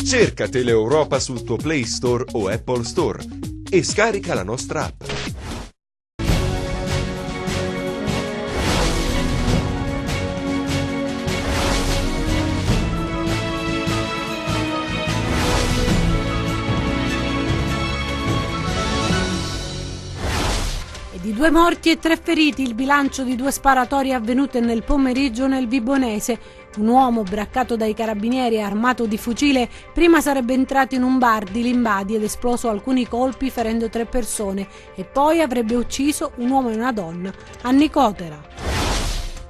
Cerca Teleeuropa sul tuo Play Store o Apple Store e scarica la nostra app. Di 2 morti e 3 feriti il bilancio di 2 sparatorie avvenute nel pomeriggio nel Vibonese. Un uomo braccato dai carabinieri e armato di fucile prima sarebbe entrato in un bar di Limbadi ed esploso alcuni colpi ferendo 3 persone e poi avrebbe ucciso un uomo e una donna a Nicotera.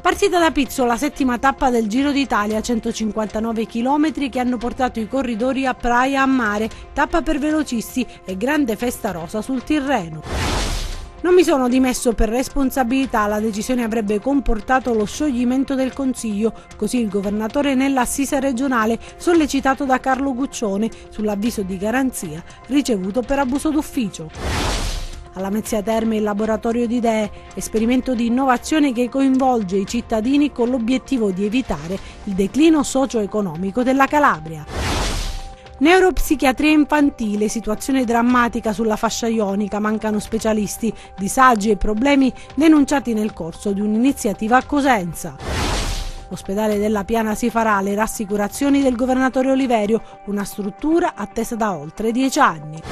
Partita da Pizzo la 7ª tappa del Giro d'Italia, 159 km che hanno portato i corridori a Praia a Mare, tappa per velocisti e grande festa rosa sul Tirreno. Non mi sono dimesso per responsabilità, la decisione avrebbe comportato lo scioglimento del Consiglio, così il governatore nell'assise regionale sollecitato da Carlo Guccione sull'avviso di garanzia ricevuto per abuso d'ufficio. Alla Mezzia Terme il laboratorio di idee, esperimento di innovazione che coinvolge i cittadini con l'obiettivo di evitare il declino socio-economico della Calabria. Neuropsichiatria infantile, situazione drammatica sulla fascia ionica, mancano specialisti, disagi e problemi denunciati nel corso di un'iniziativa a Cosenza. L'ospedale della Piana si farà, le rassicurazioni del governatore Oliverio, una struttura attesa da oltre 10 anni.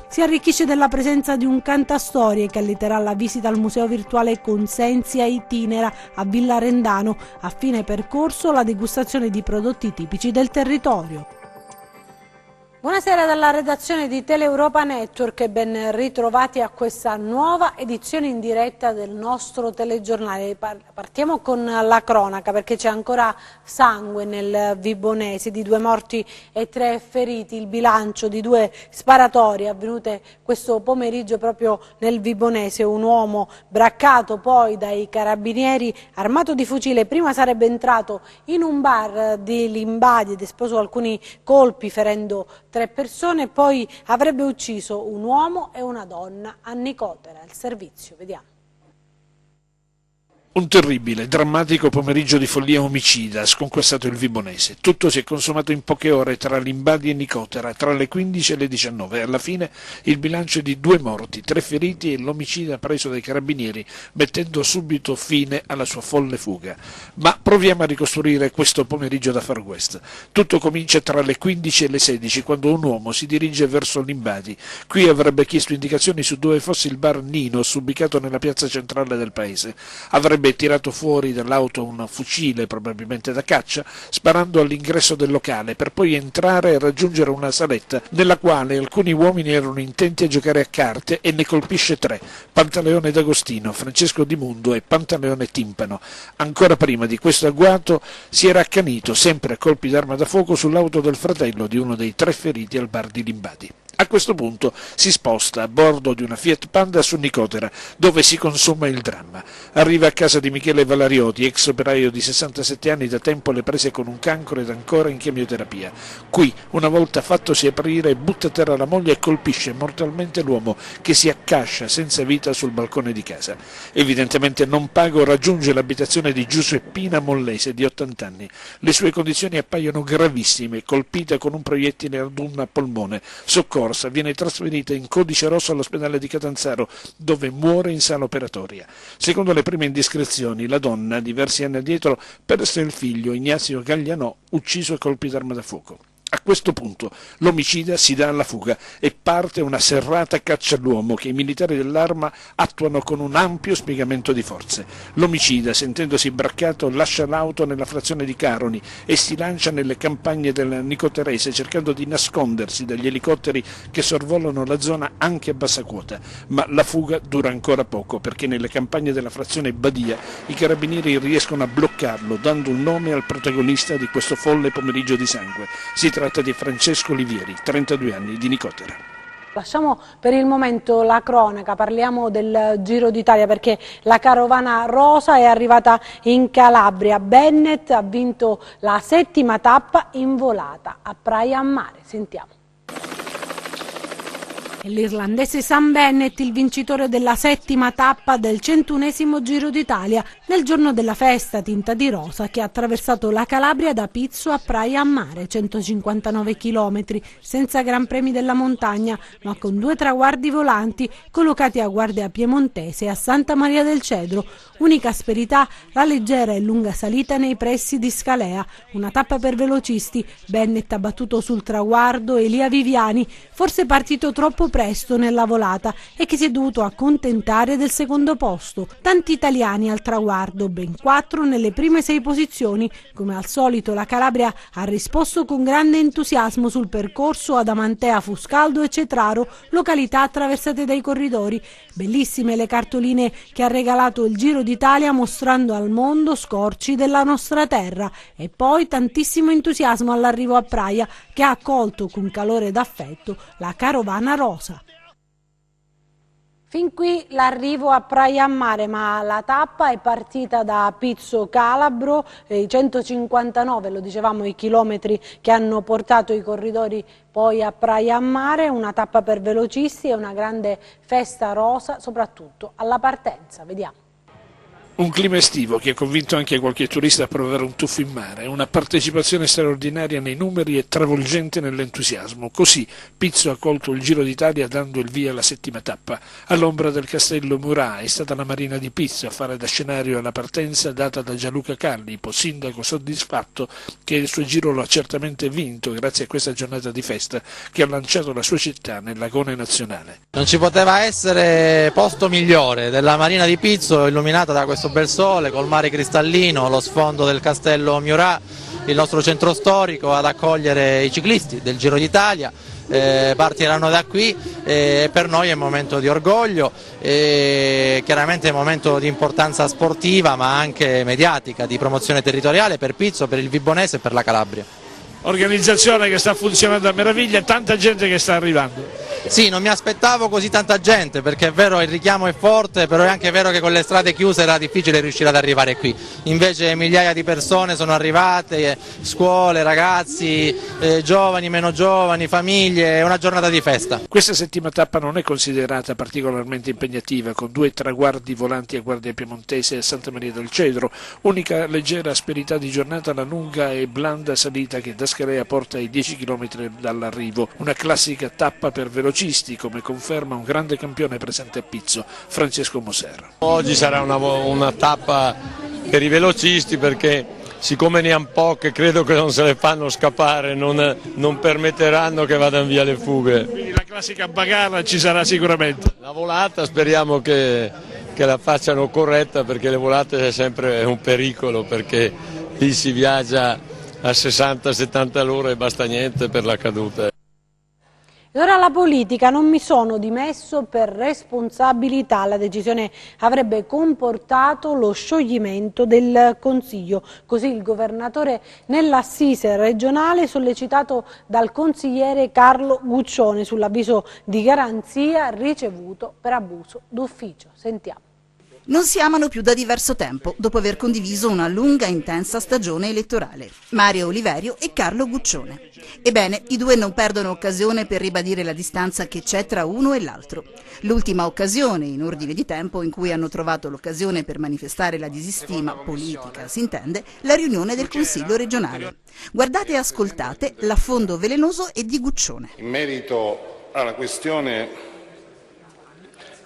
Si arricchisce della presenza di un cantastorie che alliterà la visita al museo virtuale Consensia Itinera a Villa Rendano, a fine percorso la degustazione di prodotti tipici del territorio. Buonasera dalla redazione di Teleeuropa Network e ben ritrovati a questa nuova edizione in diretta del nostro telegiornale. Partiamo con la cronaca perché c'è ancora sangue nel Vibonese, di 2 morti e 3 feriti, il bilancio di 2 sparatorie avvenute questo pomeriggio proprio nel Vibonese. Un uomo braccato poi dai carabinieri armato di fucile, prima sarebbe entrato in un bar di Limbadi ed esploso alcuni colpi ferendo 3 persone, poi avrebbe ucciso un uomo e una donna a Nicotera. Il servizio, vediamo. Un terribile, drammatico pomeriggio di follia omicida ha sconquassato il Vibonese. Tutto si è consumato in poche ore tra Limbadi e Nicotera, tra le 15 e le 19. Alla fine il bilancio è di 2 morti, 3 feriti e l'omicida preso dai carabinieri, mettendo subito fine alla sua folle fuga. Ma proviamo a ricostruire questo pomeriggio da Far West. Tutto comincia tra le 15 e le 16, quando un uomo si dirige verso Limbadi. Qui avrebbe chiesto indicazioni su dove fosse il bar Ninos, ubicato nella piazza centrale del paese. Avrebbe tirato fuori dall'auto un fucile, probabilmente da caccia, sparando all'ingresso del locale, per poi entrare e raggiungere una saletta nella quale alcuni uomini erano intenti a giocare a carte e ne colpisce 3, Pantaleone D'Agostino, Francesco Di Mundo e Pantaleone Timpano. Ancora prima di questo agguato si era accanito, sempre a colpi d'arma da fuoco, sull'auto del fratello di uno dei 3 feriti al bar di Limbadi. A questo punto si sposta a bordo di una Fiat Panda su Nicotera, dove si consuma il dramma. Arriva a casa di Michele Valarioti, ex operaio di 67 anni, da tempo alle prese con un cancro ed ancora in chemioterapia. Qui, una volta fattosi aprire, butta a terra la moglie e colpisce mortalmente l'uomo, che si accascia senza vita sul balcone di casa. Evidentemente non pago, raggiunge l'abitazione di Giuseppina Mollese, di 80 anni. Le sue condizioni appaiono gravissime, colpita con un proiettile ad un polmone. Soccorsa, viene trasferita in codice rosso all'ospedale di Catanzaro, dove muore in sala operatoria. Secondo le prime indiscrezioni, la donna, diversi anni addietro, perse il figlio Ignazio Gaglianò, ucciso a colpi d'arma da fuoco. A questo punto l'omicida si dà alla fuga e parte una serrata caccia all'uomo che i militari dell'Arma attuano con un ampio spiegamento di forze. L'omicida, sentendosi braccato, lascia l'auto nella frazione di Caroni e si lancia nelle campagne del Nicoterese, cercando di nascondersi dagli elicotteri che sorvolano la zona anche a bassa quota. Ma la fuga dura ancora poco, perché nelle campagne della frazione Badia i carabinieri riescono a bloccarlo, dando un nome al protagonista di questo folle pomeriggio di sangue. Si tratta di Francesco Olivieri, 32 anni, di Nicotera. Lasciamo per il momento la cronaca, parliamo del Giro d'Italia perché la carovana rosa è arrivata in Calabria. Bennett ha vinto la 7ª tappa in volata a Praia a Mare. Sentiamo. L'irlandese Sam Bennett, il vincitore della 7ª tappa del 101° Giro d'Italia, nel giorno della festa tinta di rosa che ha attraversato la Calabria da Pizzo a Praia a Mare, 159 km, senza gran premi della montagna, ma con 2 traguardi volanti collocati a Guardia Piemontese e a Santa Maria del Cedro. Unica asperità, la leggera e lunga salita nei pressi di Scalea, una tappa per velocisti. Bennett ha battuto sul traguardo Elia Viviani, forse partito troppo presto nella volata e che si è dovuto accontentare del secondo posto. Tanti italiani al traguardo, ben 4 nelle prime 6 posizioni. Come al solito la Calabria ha risposto con grande entusiasmo sul percorso ad Amantea, Fuscaldo e Cetraro, località attraversate dai corridori. Bellissime le cartoline che ha regalato il Giro d'Italia, mostrando al mondo scorci della nostra terra, e poi tantissimo entusiasmo all'arrivo a Praia, che ha accolto con calore d'affetto la carovana rosa. Fin qui l'arrivo a Praia a Mare, ma la tappa è partita da Pizzo Calabro, 159, lo dicevamo, i chilometri che hanno portato i corridori poi a Praia a Mare, una tappa per velocisti e una grande festa rosa, soprattutto alla partenza. Vediamo. Un clima estivo che ha convinto anche qualche turista a provare un tuffo in mare, una partecipazione straordinaria nei numeri e travolgente nell'entusiasmo. Così Pizzo ha colto il Giro d'Italia dando il via alla 7ª tappa. All'ombra del castello Murat è stata la Marina di Pizzo a fare da scenario alla partenza data da Gianluca Callipo, sindaco soddisfatto che il suo giro lo ha certamente vinto grazie a questa giornata di festa che ha lanciato la sua città nell'agone nazionale. Non ci poteva essere posto migliore della Marina di Pizzo, illuminata da questo bel sole, col mare cristallino, lo sfondo del castello Murat, il nostro centro storico, ad accogliere i ciclisti del Giro d'Italia. Partiranno da qui e per noi è un momento di orgoglio, chiaramente è un momento di importanza sportiva ma anche mediatica, di promozione territoriale per Pizzo, per il Vibonese e per la Calabria. Organizzazione che sta funzionando a meraviglia, tanta gente che sta arrivando. Sì, non mi aspettavo così tanta gente, perché è vero il richiamo è forte, però è anche vero che con le strade chiuse era difficile riuscire ad arrivare qui. Invece migliaia di persone sono arrivate, scuole, ragazzi, giovani, meno giovani, famiglie, è una giornata di festa. Questa 7ª tappa non è considerata particolarmente impegnativa, con 2 traguardi volanti a Guardia Piemontese e a Santa Maria del Cedro, unica leggera asperità di giornata la lunga e blanda salita che da Scalea porta ai 10 km dall'arrivo, una classica tappa per velocisti, come conferma un grande campione presente a Pizzo, Francesco Moser. Oggi sarà una tappa per i velocisti perché siccome ne hanno poche credo che non se le fanno scappare, non permetteranno che vadano via le fughe. Quindi la classica bagarra ci sarà sicuramente. La volata speriamo che la facciano corretta, perché le volate è sempre un pericolo, perché lì si viaggia a 60-70 all'ora e basta niente per la caduta. E ora la politica: non mi sono dimesso per responsabilità. La decisione avrebbe comportato lo scioglimento del Consiglio. Così il governatore nell'assise regionale, sollecitato dal consigliere Carlo Guccione sull'avviso di garanzia ricevuto per abuso d'ufficio. Sentiamo. Non si amano più da diverso tempo, dopo aver condiviso una lunga e intensa stagione elettorale. Mario Oliverio e Carlo Guccione. Ebbene, i due non perdono occasione per ribadire la distanza che c'è tra uno e l'altro. L'ultima occasione, in ordine di tempo, in cui hanno trovato l'occasione per manifestare la disistima politica, si intende, la riunione del Consiglio regionale. Guardate e ascoltate l'affondo velenoso e di Guccione. In merito alla questione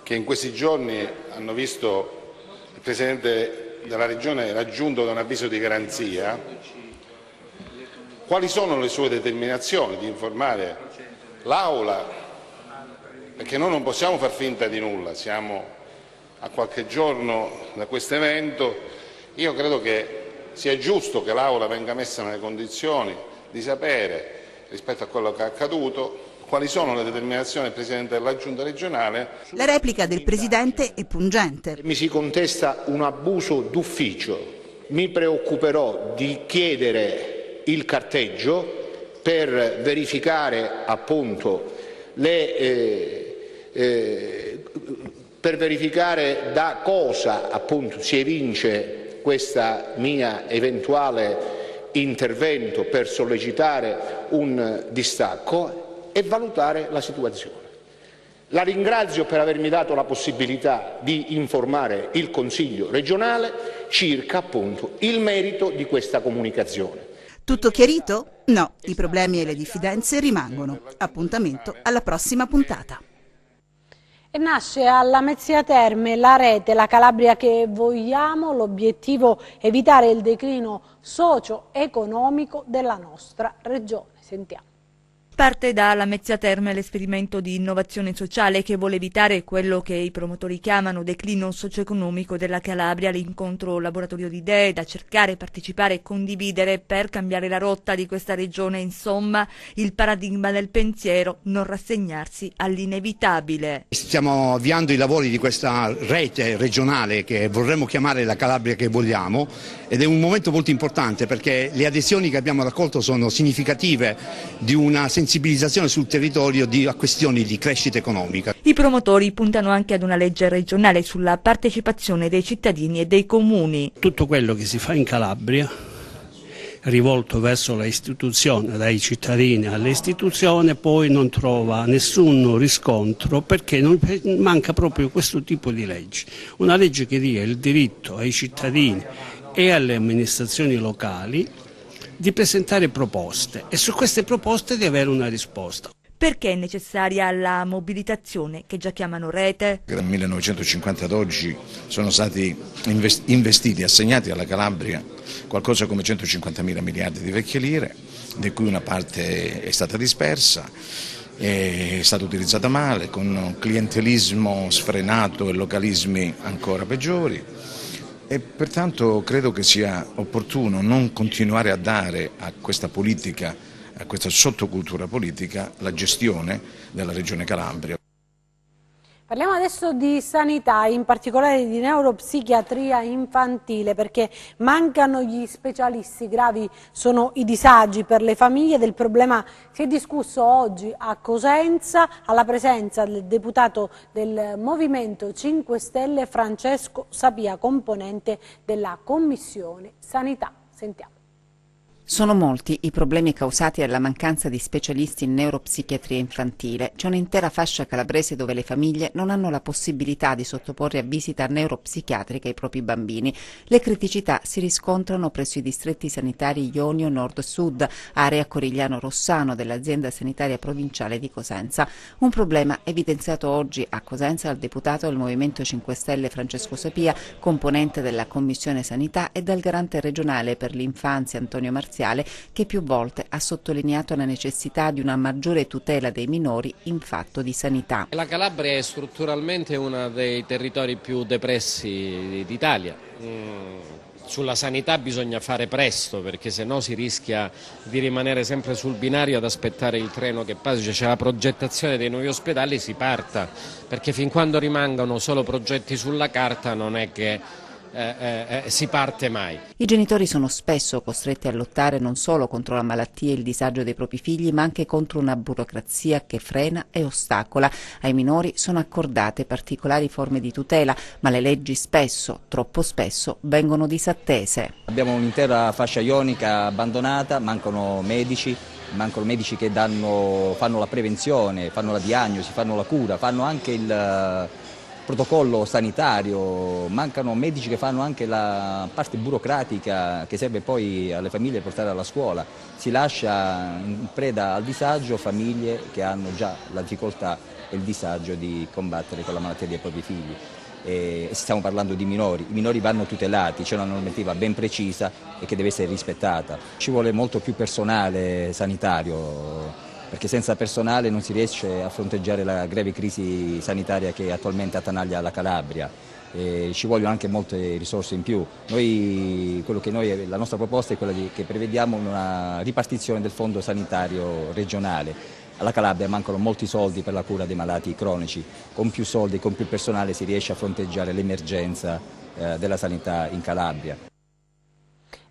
che in questi giorni hanno visto il Presidente della Regione raggiunto da un avviso di garanzia, quali sono le sue determinazioni di informare l'Aula, perché noi non possiamo far finta di nulla, siamo a qualche giorno da questo evento. Io credo che sia giusto che l'Aula venga messa nelle condizioni di sapere, rispetto a quello che è accaduto, quali sono le determinazioni del Presidente della Giunta regionale. La replica del Presidente è pungente. Mi si contesta un abuso d'ufficio. Mi preoccuperò di chiedere il carteggio per verificare appunto per verificare da cosa appunto si evince questa mia eventuale intervento per sollecitare un distacco e valutare la situazione. La ringrazio per avermi dato la possibilità di informare il Consiglio regionale circa appunto il merito di questa comunicazione. Tutto chiarito? No, i problemi e le diffidenze rimangono. Appuntamento alla prossima puntata. E nasce a Lamezia Terme la rete La Calabria che vogliamo, l'obiettivo è evitare il declino socio-economico della nostra regione. Sentiamo. Parte da Lamezia Terme l'esperimento di innovazione sociale che vuole evitare quello che i promotori chiamano declino socio-economico della Calabria, l'incontro laboratorio di idee da cercare, partecipare e condividere per cambiare la rotta di questa regione, insomma il paradigma del pensiero, non rassegnarsi all'inevitabile. Stiamo avviando i lavori di questa rete regionale che vorremmo chiamare La Calabria che vogliamo ed è un momento molto importante perché le adesioni che abbiamo raccolto sono significative di una sensibilizzazione sul territorio a questioni di crescita economica. I promotori puntano anche ad una legge regionale sulla partecipazione dei cittadini e dei comuni. Tutto quello che si fa in Calabria rivolto verso l'istituzione, dai cittadini alle istituzioni, poi non trova nessun riscontro perché manca proprio questo tipo di legge. Una legge che dia il diritto ai cittadini e alle amministrazioni locali di presentare proposte e su queste proposte di avere una risposta. Perché è necessaria la mobilitazione, che già chiamano rete? Dal 1950 ad oggi sono stati investiti, assegnati alla Calabria qualcosa come 150.000 miliardi di vecchie lire, di cui una parte è stata dispersa, è stata utilizzata male, con clientelismo sfrenato e localismi ancora peggiori. E pertanto credo che sia opportuno non continuare a dare a questa politica, a questa sottocultura politica, la gestione della Regione Calabria. Parliamo adesso di sanità, in particolare di neuropsichiatria infantile, perché mancano gli specialisti, gravi sono i disagi per le famiglie. Del problema si è discusso oggi a Cosenza, alla presenza del deputato del Movimento 5 Stelle Francesco Sapia, componente della Commissione Sanità. Sentiamo. Sono molti i problemi causati dalla mancanza di specialisti in neuropsichiatria infantile. C'è un'intera fascia calabrese dove le famiglie non hanno la possibilità di sottoporre a visita neuropsichiatrica i propri bambini. Le criticità si riscontrano presso i distretti sanitari Ionio Nord-Sud, area Corigliano-Rossano dell'azienda sanitaria provinciale di Cosenza. Un problema evidenziato oggi a Cosenza dal deputato del Movimento 5 Stelle Francesco Sapia, componente della Commissione Sanità, e dal garante regionale per l'infanzia Antonio Marziale, che più volte ha sottolineato la necessità di una maggiore tutela dei minori in fatto di sanità. La Calabria è strutturalmente uno dei territori più depressi d'Italia. Sulla sanità bisogna fare presto, perché se no si rischia di rimanere sempre sul binario ad aspettare il treno che passa. C'è la progettazione dei nuovi ospedali, si parta, perché fin quando rimangono solo progetti sulla carta non è che si parte mai. I genitori sono spesso costretti a lottare non solo contro la malattia e il disagio dei propri figli, ma anche contro una burocrazia che frena e ostacola. Ai minori sono accordate particolari forme di tutela, ma le leggi spesso, troppo spesso, vengono disattese. Abbiamo un'intera fascia ionica abbandonata, mancano medici che fanno la prevenzione, fanno la diagnosi, fanno la cura, fanno anche il protocollo sanitario, mancano medici che fanno anche la parte burocratica che serve poi alle famiglie per portare alla scuola. Si lascia in preda al disagio famiglie che hanno già la difficoltà e il disagio di combattere con la malattia dei propri figli. E stiamo parlando di minori, i minori vanno tutelati, c'è una normativa ben precisa e che deve essere rispettata. Ci vuole molto più personale sanitario, perché senza personale non si riesce a fronteggiare la grave crisi sanitaria che attualmente attanaglia la Calabria. Ci vogliono anche molte risorse in più. La nostra proposta è quella che prevediamo una ripartizione del fondo sanitario regionale. Alla Calabria mancano molti soldi per la cura dei malati cronici, con più soldi e con più personale si riesce a fronteggiare l'emergenza della sanità in Calabria.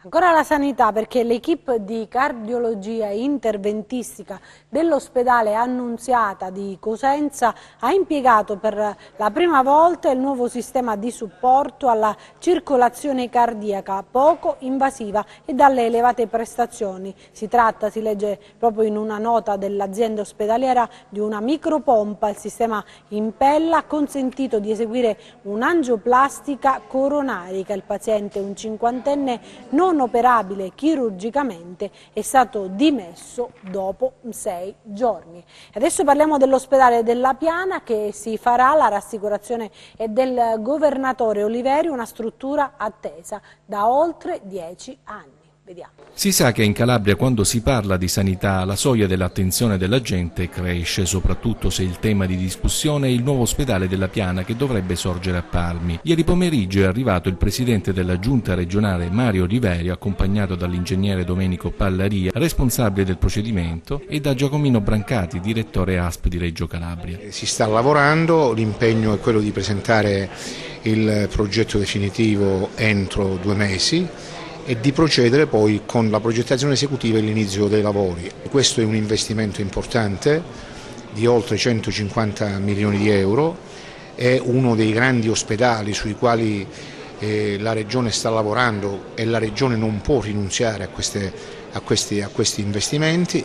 Ancora la sanità, perché l'equipe di cardiologia e interventistica dell'ospedale Annunziata di Cosenza ha impiegato per la prima volta il nuovo sistema di supporto alla circolazione cardiaca poco invasiva e dalle elevate prestazioni. Si tratta, si legge proprio in una nota dell'azienda ospedaliera, di una micropompa. Il sistema Impella ha consentito di eseguire un'angioplastica coronarica. Il paziente, un cinquantenne non operabile chirurgicamente, è stato dimesso dopo 6 giorni. Adesso parliamo dell'ospedale della Piana, che si farà, la rassicurazione è del governatore Oliverio, una struttura attesa da oltre 10 anni. Vediamo. Si sa che in Calabria, quando si parla di sanità, la soglia dell'attenzione della gente cresce, soprattutto se il tema di discussione è il nuovo ospedale della Piana che dovrebbe sorgere a Palmi. Ieri pomeriggio è arrivato il presidente della giunta regionale Mario Oliverio, accompagnato dall'ingegnere Domenico Pallaria, responsabile del procedimento, e da Giacomino Brancati, direttore ASP di Reggio Calabria. Si sta lavorando, l'impegno è quello di presentare il progetto definitivo entro 2 mesi e di procedere poi con la progettazione esecutiva e l'inizio dei lavori. Questo è un investimento importante di oltre 150 milioni di euro, è uno dei grandi ospedali sui quali la Regione sta lavorando e la Regione non può rinunziare a questi investimenti.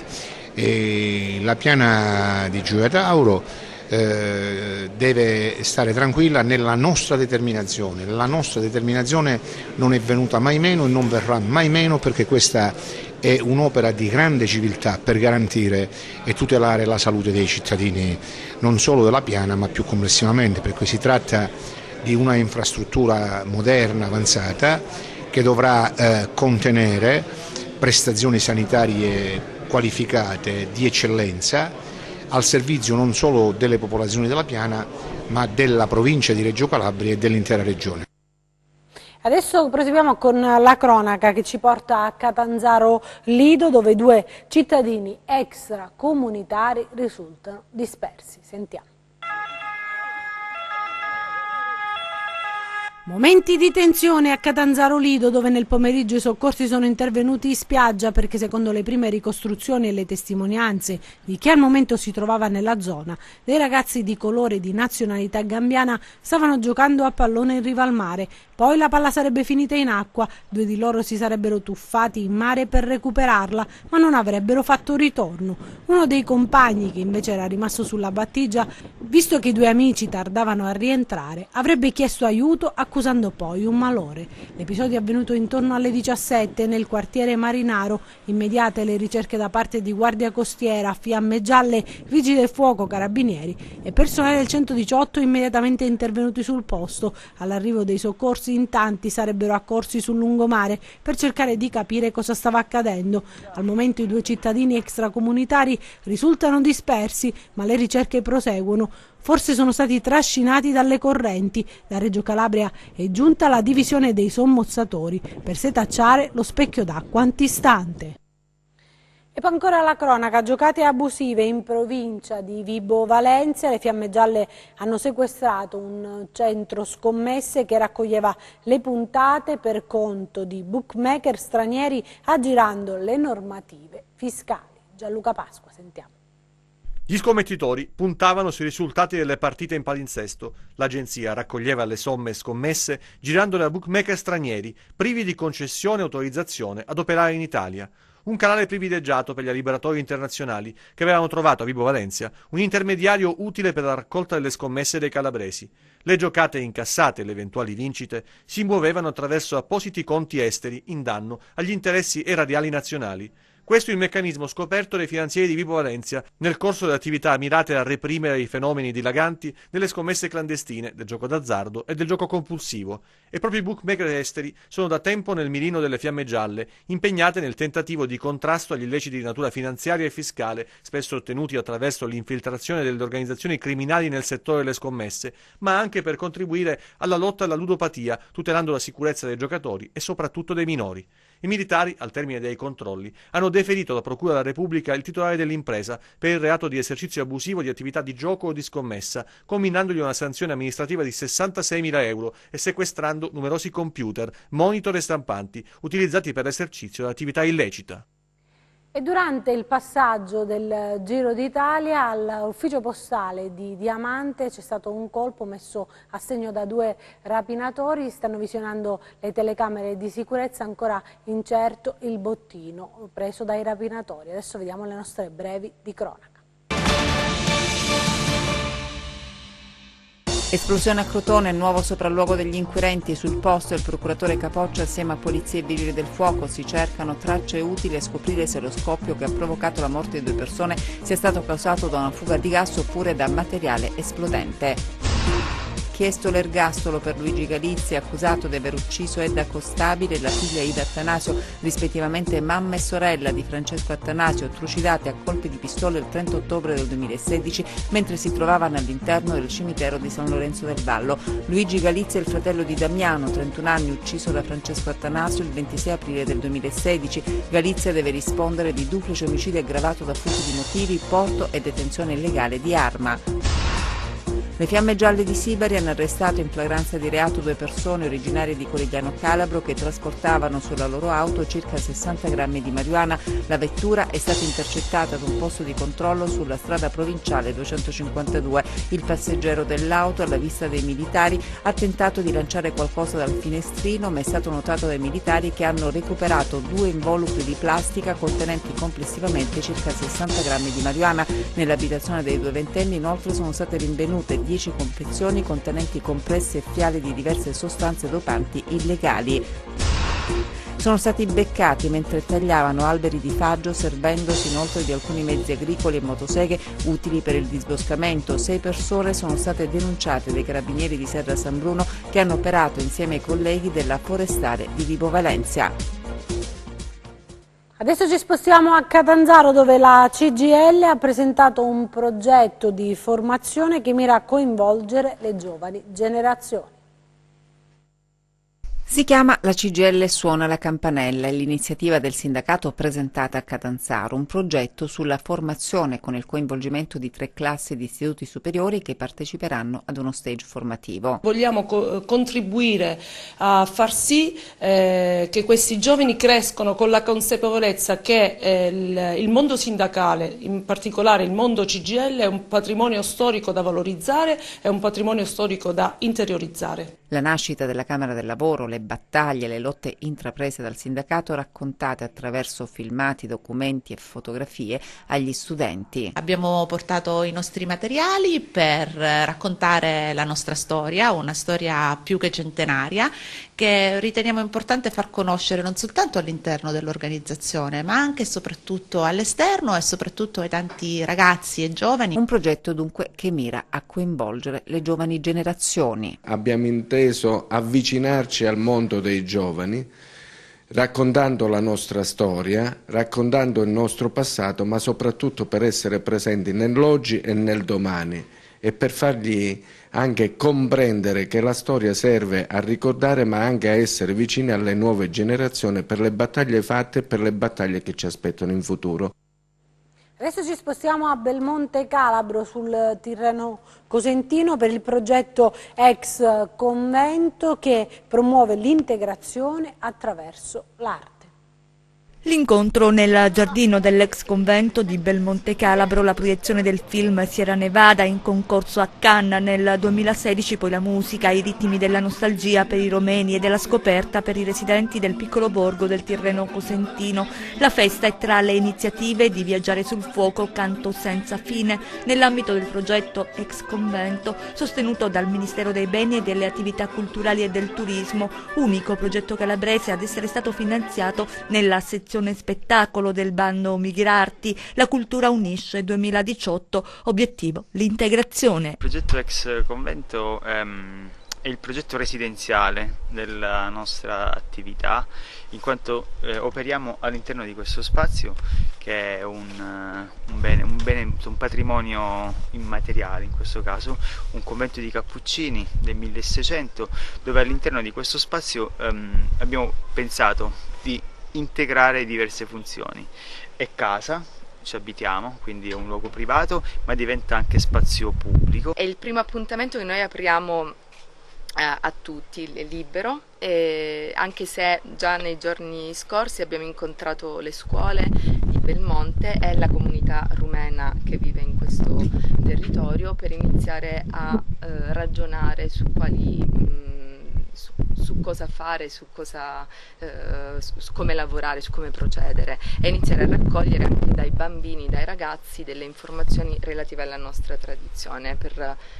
E la Piana di Gioia Tauro deve stare tranquilla nella nostra determinazione. La nostra determinazione non è venuta mai meno e non verrà mai meno, perché questa è un'opera di grande civiltà per garantire e tutelare la salute dei cittadini, non solo della Piana ma più complessivamente, perché si tratta di una infrastruttura moderna, avanzata, che dovrà contenere prestazioni sanitarie qualificate di eccellenza al servizio non solo delle popolazioni della Piana ma della provincia di Reggio Calabria e dell'intera regione. Adesso proseguiamo con la cronaca che ci porta a Catanzaro Lido, dove 2 cittadini extracomunitari risultano dispersi. Sentiamo. Momenti di tensione a Catanzaro Lido, dove nel pomeriggio i soccorsi sono intervenuti in spiaggia perché, secondo le prime ricostruzioni e le testimonianze di chi al momento si trovava nella zona, dei ragazzi di colore e di nazionalità gambiana stavano giocando a pallone in riva al mare. Poi la palla sarebbe finita in acqua, 2 di loro si sarebbero tuffati in mare per recuperarla, ma non avrebbero fatto ritorno. Uno dei compagni, che invece era rimasto sulla battigia, visto che i 2 amici tardavano a rientrare, avrebbe chiesto aiuto, accusando poi un malore. L'episodio è avvenuto intorno alle 17 nel quartiere Marinaro. Immediate le ricerche da parte di Guardia Costiera, Fiamme Gialle, Vigili del Fuoco, Carabinieri e personale del 118 immediatamente intervenuti sul posto. All'arrivo dei soccorsi in tanti sarebbero accorsi sul lungomare per cercare di capire cosa stava accadendo. Al momento i 2 cittadini extracomunitari risultano dispersi, ma le ricerche proseguono. Forse sono stati trascinati dalle correnti. Da Reggio Calabria è giunta la divisione dei sommozzatori per setacciare lo specchio d'acqua antistante. E poi ancora la cronaca, giocate abusive in provincia di Vibo Valentia. Le Fiamme Gialle hanno sequestrato un centro scommesse che raccoglieva le puntate per conto di bookmaker stranieri, aggirando le normative fiscali. Gianluca Pasqua, sentiamo. Gli scommettitori puntavano sui risultati delle partite in palinsesto. L'agenzia raccoglieva le somme scommesse girandole a bookmaker stranieri, privi di concessione e autorizzazione ad operare in Italia. Un canale privilegiato per gli liberatori internazionali che avevano trovato a Vibo Valentia un intermediario utile per la raccolta delle scommesse dei calabresi. Le giocate incassate e le eventuali vincite si muovevano attraverso appositi conti esteri in danno agli interessi erariali nazionali. Questo è il meccanismo scoperto dai finanzieri di Vibo Valentia nel corso delle attività mirate a reprimere i fenomeni dilaganti delle scommesse clandestine, del gioco d'azzardo e del gioco compulsivo. E proprio i bookmaker esteri sono da tempo nel mirino delle Fiamme Gialle, impegnate nel tentativo di contrasto agli illeciti di natura finanziaria e fiscale, spesso ottenuti attraverso l'infiltrazione delle organizzazioni criminali nel settore delle scommesse, ma anche per contribuire alla lotta alla ludopatia, tutelando la sicurezza dei giocatori e soprattutto dei minori. I militari, al termine dei controlli, hanno deferito alla Procura della Repubblica il titolare dell'impresa per il reato di esercizio abusivo di attività di gioco o di scommessa, comminandogli una sanzione amministrativa di 66.000 euro e sequestrando numerosi computer, monitor e stampanti utilizzati per l'esercizio dell'attività illecita. E durante il passaggio del Giro d'Italia all'ufficio postale di Diamante c'è stato un colpo messo a segno da 2 rapinatori. Stanno visionando le telecamere di sicurezza, ancora incerto il bottino preso dai rapinatori. Adesso vediamo le nostre brevi di cronaca. Esplosione a Crotone, nuovo sopralluogo degli inquirenti. Sul posto il procuratore Capoccia assieme a polizie e vigili del fuoco si cercano tracce utili a scoprire se lo scoppio che ha provocato la morte di 2 persone sia stato causato da una fuga di gas oppure da materiale esplodente. Chiesto l'ergastolo per Luigi Galizia, accusato di aver ucciso Edda Costabile e la figlia Ida Attanasio, rispettivamente mamma e sorella di Francesco Attanasio, trucidate a colpi di pistola il 30 ottobre del 2016 mentre si trovavano all'interno del cimitero di San Lorenzo del Vallo. Luigi Galizia è il fratello di Damiano, 31 anni, ucciso da Francesco Attanasio il 26 aprile del 2016. Galizia deve rispondere di duplice omicidio aggravato da furti di motivi, porto e detenzione illegale di arma. Le Fiamme Gialle di Sibari hanno arrestato in flagranza di reato 2 persone originarie di Corigliano Calabro che trasportavano sulla loro auto circa 60 grammi di marijuana. La vettura è stata intercettata ad un posto di controllo sulla strada provinciale 252. Il passeggero dell'auto, alla vista dei militari, ha tentato di lanciare qualcosa dal finestrino, ma è stato notato dai militari che hanno recuperato 2 involucri di plastica contenenti complessivamente circa 60 grammi di marijuana. Nell'abitazione dei 2 ventenni inoltre sono state rinvenute 10 confezioni contenenti compresse e fiale di diverse sostanze dopanti illegali. Sono stati beccati mentre tagliavano alberi di faggio, servendosi inoltre di alcuni mezzi agricoli e motoseghe utili per il disboscamento. 6 persone sono state denunciate dai carabinieri di Serra San Bruno che hanno operato insieme ai colleghi della Forestale di Vibo Valentia. Adesso ci spostiamo a Catanzaro, dove la CGIL ha presentato un progetto di formazione che mira a coinvolgere le giovani generazioni. Si chiama La CGIL suona la campanella, è l'iniziativa del sindacato presentata a Catanzaro, un progetto sulla formazione con il coinvolgimento di 3 classi di istituti superiori che parteciperanno ad uno stage formativo. Vogliamo contribuire a far sì che questi giovani crescono con la consapevolezza che il mondo sindacale, in particolare il mondo CGIL, è un patrimonio storico da valorizzare, è un patrimonio storico da interiorizzare. La nascita della Camera del Lavoro, le battaglie, le lotte intraprese dal sindacato raccontate attraverso filmati, documenti e fotografie agli studenti. Abbiamo portato i nostri materiali per raccontare la nostra storia, una storia più che centenaria, che riteniamo importante far conoscere non soltanto all'interno dell'organizzazione, ma anche e soprattutto all'esterno e soprattutto ai tanti ragazzi e giovani. Un progetto dunque che mira a coinvolgere le giovani generazioni. Abbiamo inteso avvicinarci al mondo dei giovani, raccontando la nostra storia, raccontando il nostro passato, ma soprattutto per essere presenti nell'oggi e nel domani e per fargli anche comprendere che la storia serve a ricordare ma anche a essere vicini alle nuove generazioni per le battaglie fatte e per le battaglie che ci aspettano in futuro. Adesso ci spostiamo a Belmonte Calabro, sul Tirreno Cosentino, per il progetto Ex Convento che promuove l'integrazione attraverso l'arte. L'incontro nel giardino dell'ex convento di Belmonte Calabro, la proiezione del film Sierra Nevada in concorso a Cannes nel 2016, poi la musica, i ritmi della nostalgia per i romeni e della scoperta per i residenti del piccolo borgo del Tirreno Cosentino. La festa è tra le iniziative di Viaggiare sul Fuoco, Canto Senza Fine, nell'ambito del progetto Ex Convento, sostenuto dal Ministero dei Beni e delle Attività Culturali e del Turismo, unico progetto calabrese ad essere stato finanziato nella sezione spettacolo del bando Migrarti. La cultura unisce 2018, obiettivo l'integrazione. Il progetto Ex Convento è il progetto residenziale della nostra attività, in quanto operiamo all'interno di questo spazio che è un patrimonio immateriale, in questo caso un convento di Cappuccini del 1600, dove all'interno di questo spazio abbiamo pensato di integrare diverse funzioni. È casa, ci abitiamo, quindi è un luogo privato, ma diventa anche spazio pubblico. È il primo appuntamento che noi apriamo a tutti, libero, e anche se già nei giorni scorsi abbiamo incontrato le scuole di Belmonte e la comunità rumena che vive in questo territorio per iniziare a ragionare su su cosa fare, su come lavorare, su come procedere, e iniziare a raccogliere anche dai bambini, dai ragazzi, delle informazioni relative alla nostra tradizione.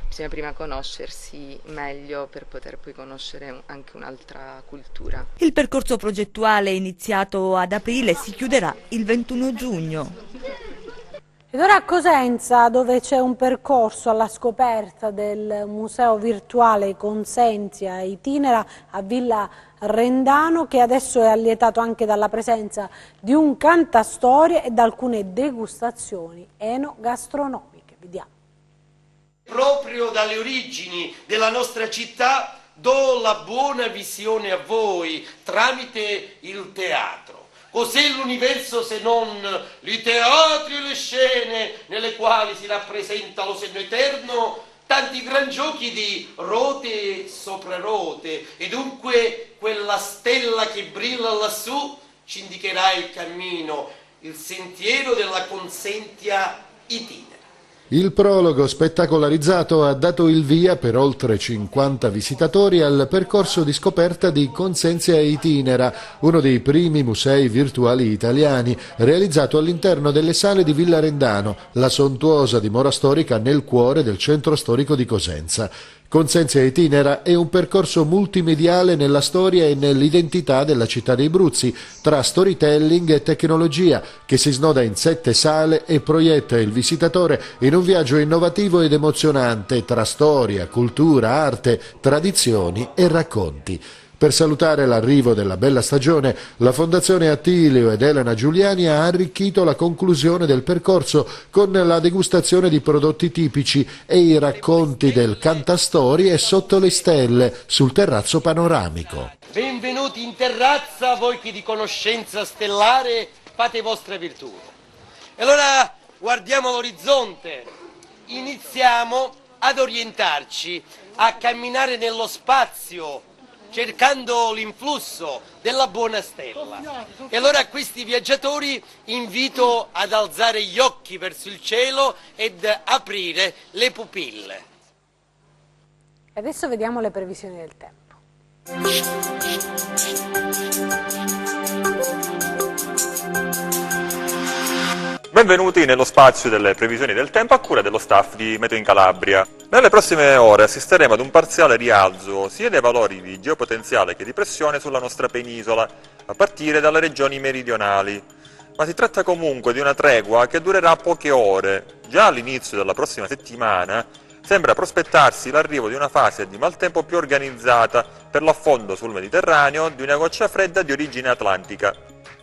Bisogna prima conoscersi meglio per poter poi conoscere anche un'altra cultura. Il percorso progettuale iniziato ad aprile si chiuderà il 21 giugno. Ed ora a Cosenza, dove c'è un percorso alla scoperta del museo virtuale Consenzia Itinera a Villa Rendano, che adesso è allietato anche dalla presenza di un cantastorie e da alcune degustazioni enogastronomiche. Vediamo. Proprio dalle origini della nostra città do la buona visione a voi tramite il teatro. Cos'è l'universo se non i teatri e le scene nelle quali si rappresenta lo senno eterno, tanti gran giochi di rote sopra rote, e dunque quella stella che brilla lassù ci indicherà il cammino, il sentiero della Consenzia Itinera. Il prologo spettacolarizzato ha dato il via per oltre 50 visitatori al percorso di scoperta di Consenzia Itinera, uno dei primi musei virtuali italiani, realizzato all'interno delle sale di Villa Rendano, la sontuosa dimora storica nel cuore del centro storico di Cosenza. Consenzia Itinera è un percorso multimediale nella storia e nell'identità della città dei Bruzzi, tra storytelling e tecnologia, che si snoda in 7 sale e proietta il visitatore in un viaggio innovativo ed emozionante tra storia, cultura, arte, tradizioni e racconti. Per salutare l'arrivo della bella stagione, la Fondazione Attilio ed Elena Giuliani ha arricchito la conclusione del percorso con la degustazione di prodotti tipici e i racconti del cantastorie sotto le stelle sul terrazzo panoramico. Benvenuti in terrazza, voi qui di conoscenza stellare, fate vostra virtù. E allora guardiamo l'orizzonte, iniziamo ad orientarci, a camminare nello spazio, cercando l'influsso della buona stella. E allora a questi viaggiatori invito ad alzare gli occhi verso il cielo ed aprire le pupille. Adesso vediamo le previsioni del tempo. Benvenuti nello spazio delle previsioni del tempo a cura dello staff di Meteo in Calabria. Nelle prossime ore assisteremo ad un parziale rialzo sia dei valori di geopotenziale che di pressione sulla nostra penisola, a partire dalle regioni meridionali. Ma si tratta comunque di una tregua che durerà poche ore. Già all'inizio della prossima settimana sembra prospettarsi l'arrivo di una fase di maltempo più organizzata per l'affondo sul Mediterraneo di una goccia fredda di origine atlantica.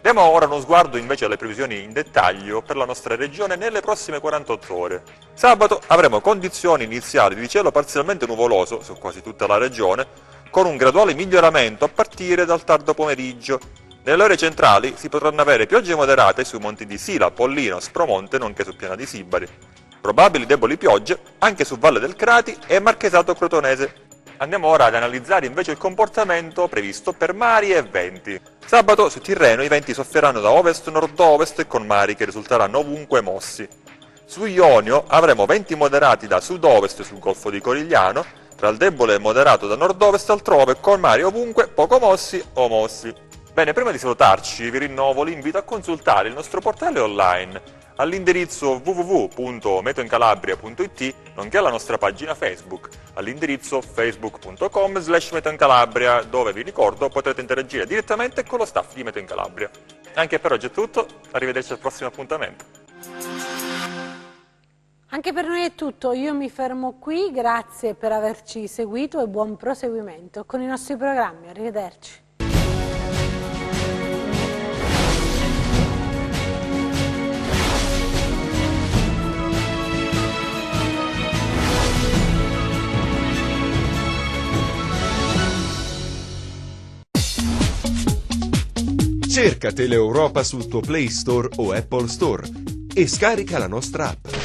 Diamo ora uno sguardo invece alle previsioni in dettaglio per la nostra regione nelle prossime 48 ore. Sabato avremo condizioni iniziali di cielo parzialmente nuvoloso su quasi tutta la regione, con un graduale miglioramento a partire dal tardo pomeriggio. Nelle ore centrali si potranno avere piogge moderate sui monti di Sila, Pollino, Spromonte, nonché su Piana di Sibari. Probabili deboli piogge anche su Valle del Crati e Marchesato Crotonese. Andiamo ora ad analizzare invece il comportamento previsto per mari e venti. Sabato su Tirreno i venti soffieranno da ovest-nord-ovest e con mari che risulteranno ovunque mossi. Su Ionio avremo venti moderati da sud-ovest sul Golfo di Corigliano, tra il debole e moderato da nord-ovest altrove, con mari ovunque poco mossi o mossi. Bene, prima di salutarci vi rinnovo l'invito a consultare il nostro portale online all'indirizzo www.meteoincalabria.it, nonché alla nostra pagina Facebook all'indirizzo facebook.com/meteoincalabria, dove vi ricordo potrete interagire direttamente con lo staff di Meteo in Calabria. Anche per oggi è tutto, arrivederci al prossimo appuntamento. Anche per noi è tutto, io mi fermo qui, grazie per averci seguito e buon proseguimento con i nostri programmi, arrivederci. Cerca Teleeuropa sul tuo Play Store o Apple Store e scarica la nostra app.